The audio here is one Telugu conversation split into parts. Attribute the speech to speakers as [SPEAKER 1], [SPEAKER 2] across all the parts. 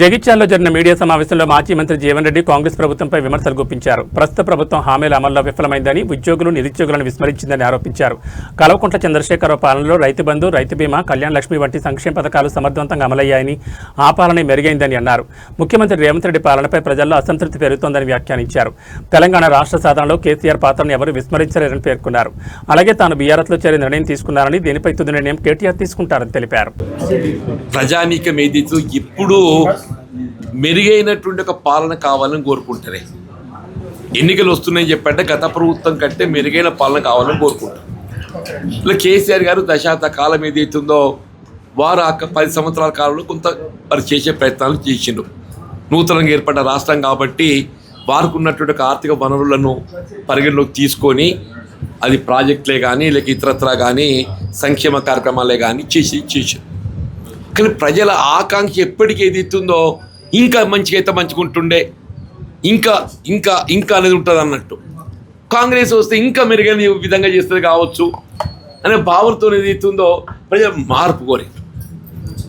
[SPEAKER 1] జగిత్యాలలో జరిగిన మీడియా సమావేశంలో మాజీ మంత్రి జీవన్ రెడ్డి కాంగ్రెస్ ప్రభుత్వంపై విమర్శలు గుప్పించారు. ప్రస్తుత ప్రభుత్వం హామీల అమల్లో విఫలమైందని, ఉద్యోగులు నిరుద్యోగులను విస్మరించిందని ఆరోపించారు. కల్వకుంట్ల చంద్రశేఖరరావు పాలనలో రైతు బంధు, రైతు బీమా, కళ్యాణ లక్ష్మి వంటి సంక్షేమ పథకాలు సమర్థవంతంగా అమలయ్యాయని, ఆ పాలనే మెరుగైందని అన్నారు. ముఖ్యమంత్రి రేవంత్ రెడ్డి పాలనపై ప్రజల్లో అసంతృప్తి పెరుగుతోందని వ్యాఖ్యానించారు. తెలంగాణ రాష్ట్ర సాధనలో కేసీఆర్ పాత్రను ఎవరూ విస్మరించలేరని పేర్కొన్నారు. అలాగే తాను బీఆర్ఎస్లో చేరే నిర్ణయం తీసుకున్నారని, దీనిపై తుది నిర్ణయం కేటీఆర్ తీసుకుంటారని తెలిపారు.
[SPEAKER 2] ప్రజానీకం ఏదైతే ఇప్పుడు మెరుగైనటువంటి ఒక పాలన కావాలని కోరుకుంటారే. ఎన్నికలు వస్తున్నాయని చెప్పంటే గత ప్రభుత్వం కంటే మెరుగైన పాలన కావాలని కోరుకుంటారు. ఇలా కేసీఆర్ గారు దశాబ్ద కాలం ఏదైతుందో వారు 10 సంవత్సరాల కాలంలో కొంత వారు చేసే ప్రయత్నాలు చేసిండ్రు. నూతనంగా ఏర్పడ్డ రాష్ట్రం కాబట్టి వారికి ఉన్నటువంటి ఆర్థిక వనరులను పరిగణలోకి తీసుకొని అది ప్రాజెక్టులే కానీ లేక ఇతరత్రా కానీ సంక్షేమ కార్యక్రమాలే కానీ చేసారు. కానీ ప్రజల ఆకాంక్ష ఎప్పటికీ ఏదైతుందో ఇంకా మంచిగా అయితే మంచిగుంటుండే, ఇంకా ఇంకా ఇంకా అనేది ఉంటుంది అన్నట్టు. కాంగ్రెస్ వస్తే ఇంకా మెరుగైన విధంగా చేస్తుంది కావచ్చు అనే భావనతో ఏదైతుందో ప్రజలు మార్పు కోరి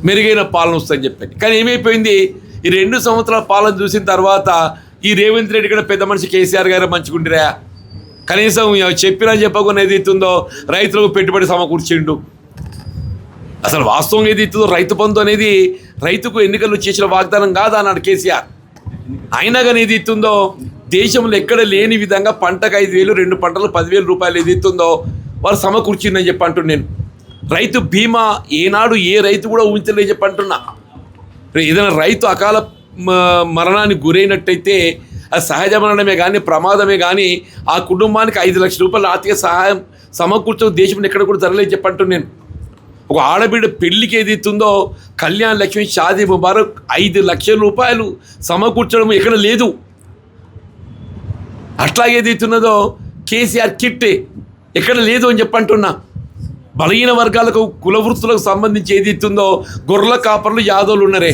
[SPEAKER 2] మెరుగైన పాలన వస్తుందని చెప్పాను. కానీ ఏమైపోయింది, ఈ 2 సంవత్సరాల పాలన చూసిన తర్వాత ఈ రేవంత్ రెడ్డి కూడా పెద్ద మనిషి కేసీఆర్ గారు మంచిగుండిరా, కనీసం చెప్పినా చెప్పకుండా ఏదైతుందో రైతులకు పెట్టుబడి సమకూర్చిండు. అసలు వాస్తవంగా ఏదైతుందో రైతు బంధు అనేది రైతుకు ఎన్నికల్లో చేసిన వాగ్దానం కాదా అన్నాడు కేసీఆర్. అయినా కానీ ఏదైతుందో దేశంలో ఎక్కడ లేని విధంగా పంటకు 5,000, 2 పంటలు 10,000 రూపాయలు ఏదైతుందో వారు సమకూర్చిందని చెప్పి అంటున్నాను నేను. రైతు బీమా ఏనాడు ఏ రైతు కూడా ఊహించలేని చెప్పి అంటున్నా. ఏదైనా రైతు అకాల మరణానికి గురైనట్టయితే అది సహజ మరణమే కానీ ప్రమాదమే కానీ ఆ కుటుంబానికి 5 లక్షల రూపాయల ఆర్థిక సహాయం సమకూర్చడం దేశంలో ఎక్కడ కూడా జరగలేదు చెప్పి అంటున్నాను నేను. ఒక ఆడబిడ్డ పెళ్లికి ఏదైతుందో కళ్యాణ లక్ష్మి, షాదీ ముబారక్ 5 లక్షల రూపాయలు సమకూర్చడం ఎక్కడ లేదు. అట్లాగే ఏదైతున్నదో కేసీఆర్ కిట్టే ఎక్కడ లేదు అని చెప్పంటున్నా. బలహీన వర్గాలకు కుల వృత్తులకు సంబంధించి ఏదైతుందో గొర్రెల కాపర్లు యాదవులు ఉన్నారే,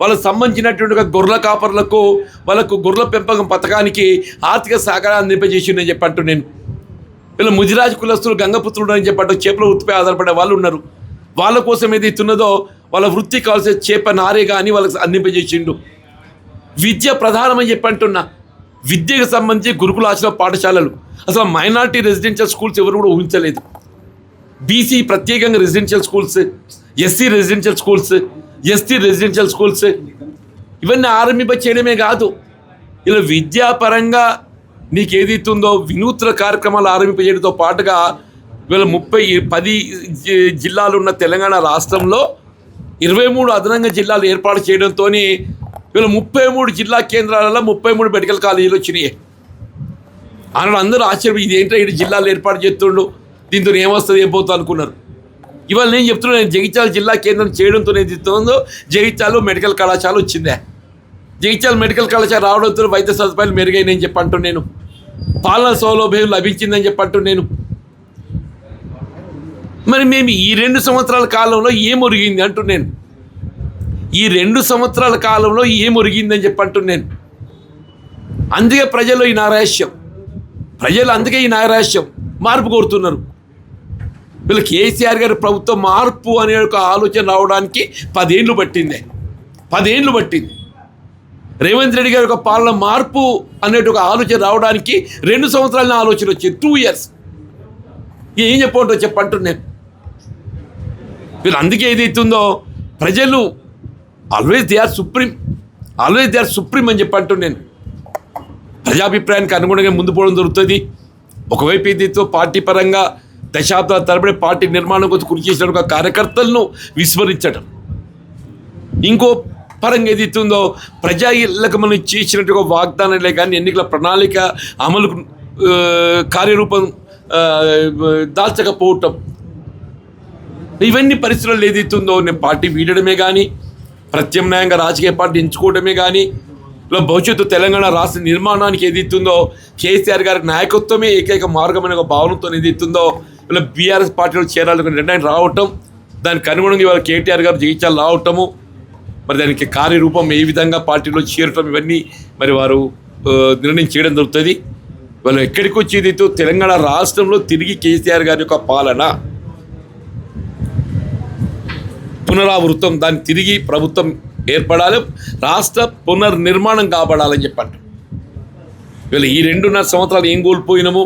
[SPEAKER 2] వాళ్ళకు సంబంధించినటువంటి గొర్రెల కాపర్లకు వాళ్ళకు గొర్రెల పెంపకం పథకానికి ఆర్థిక సహకారాన్ని అందింపజేసిందని చెప్పంటు నేను. వీళ్ళ ముదిరాజు కులస్తులు గంగపుత్రుడు అని చెప్పంటూ చేపల వృత్తిపై ఆధారపడే వాళ్ళు ఉన్నారు. వాళ్ళ కోసం ఏదైతున్నదో వాళ్ళ వృత్తి కావాల్సిన చేప నారే కానీ వాళ్ళకి అందింపజేసిండు. విద్య ప్రధానమని చెప్పంటున్నా. విద్యకు సంబంధించి గురుకులాశ్రమ పాఠశాలలు, అసలు మైనారిటీ రెసిడెన్షియల్ స్కూల్స్ ఎవరు కూడా ఊహించలేదు. బీసీ ప్రత్యేకంగా residential schools, SC residential schools, ST residential schools ఇవన్నీ ఆరంభింపచేయడమే కాదు, ఇలా విద్యాపరంగా నీకు ఏదైతుందో వినూత్న కార్యక్రమాలు ఆరంభింపజేయడంతో పాటుగా వీళ్ళ 10 జిల్లాలు ఉన్న తెలంగాణ రాష్ట్రంలో 23 అదనంగా జిల్లాలు ఏర్పాటు చేయడంతో వీళ్ళ 33 జిల్లా కేంద్రాలలో 33 మెడికల్ కాలేజీలు వచ్చినాయి. ఆనాడు అందరూ ఆశ్చర్యం, ఇదేంటో 7 జిల్లాలు ఏర్పాటు చేస్తుండు, దీంతో ఏమొస్తుంది ఏమవుతుంది అనుకున్నారు. ఇవాళ నేను చెప్తున్నాను, జగిత్యాల జిల్లా కేంద్రం చేయడంతో ఏదైతుందో జగిత్యాలలో మెడికల్ కళాశాల వచ్చిందే. జగిత్యాల మెడికల్ కళాశాల రావడంతో వైద్య సదుపాయాలు మెరుగైనాయని చెప్పంటూ నేను, పాలనా సౌలభ్యం లభించిందని చెప్పంటూ నేను. మరి మేము ఈ 2 సంవత్సరాల కాలంలో ఏం ఒరిగింది అంటూ నేను, ఈ 2 సంవత్సరాల కాలంలో ఏం ఒరిగిందని చెప్పంటూ నేను. అందుకే ప్రజల్లో ఈ నైరాశ్యం, అందుకే ఈ నైరాశ్యం మార్పు కోరుతున్నారు. వీళ్ళు కేసీఆర్ గారి ప్రభుత్వం మార్పు అనే ఒక ఆలోచన రావడానికి 10 ఏళ్ళు పట్టింది. 10 ఏళ్ళు పట్టింది. రేవంత్ రెడ్డి గారి యొక్క పాలన మార్పు అనే ఒక ఆలోచన రావడానికి 2 సంవత్సరాల ఆలోచన వచ్చింది. 2 ఇయర్స్. ఏం చెప్పంటో చెప్పంటున్నాను. వీళ్ళు అందుకే ఏదైతుందో ప్రజలు ఆల్వేస్ దే ఆర్ సుప్రీం అని చెప్పంటున్నాను. ప్రజాభిప్రాయానికి అనుగుణంగా ముందు పోవడం జరుగుతుంది. ఒకవైపు ఏదైతే పార్టీ పరంగా దశాబ్దాల తరబడి పార్టీ నిర్మాణం కోసం కృషి చేసిన కార్యకర్తలను విస్మరించడం, ఇంకో పరంగా ఏదైతుందో ప్రజలకు మనం చేసినట్టుగా వాగ్దానాలే కానీ ఎన్నికల ప్రణాళిక అమలుకు కార్యరూపం దాల్చకపోవటం, ఇవన్నీ పరిస్థితుల్లో ఏదైతుందో నేను పార్టీ వీడడమే కానీ ప్రత్యామ్నాయంగా రాజకీయ పార్టీ ఎంచుకోవడమే కానీ ఇలా భవిష్యత్తు తెలంగాణ రాష్ట్ర నిర్మాణానికి ఏదైతుందో కేసీఆర్ గారి నాయకత్వమే ఏకైక మార్గం అనే ఒక భావనతో ఏదైతుందో ఇలా బీఆర్ఎస్ పార్టీలో చేరాలని నిర్ణయం రావటం, దానికి అనుగుణంగా ఇవాళ కేటీఆర్ గారు జగిత్యాల రావటము, మరి దానికి కార్యరూపం ఏ విధంగా పార్టీలో చేరటం ఇవన్నీ మరి వారు నిర్ణయం చేయడం జరుగుతుంది. వాళ్ళు ఎక్కడికి వచ్చేది తెలంగాణ రాష్ట్రంలో తిరిగి కేసీఆర్ గారి యొక్క పాలన పునరావృతం, దాన్ని తిరిగి ప్రభుత్వం ఏర్పడాలి, రాష్ట్ర పునర్నిర్మాణం కాబడాలని చెప్పండి. వీళ్ళు ఈ 2.5 సంవత్సరాలు ఏం కోల్పోయినాము,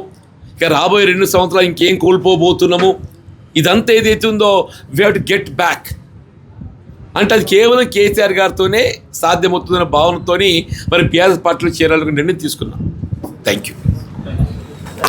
[SPEAKER 2] ఇక రాబోయే 2 సంవత్సరాలు ఇంకేం కోల్పోబోతున్నాము, ఇదంతా ఏదైతే ఉందో we have to get back అంటే అది కేవలం కేసీఆర్ గారితోనే సాధ్యమవుతుందన్న భావనతోని మరి బీఆర్ఎస్ పార్టీలో చేరాలని నిర్ణయం తీసుకున్నాం. Thank you.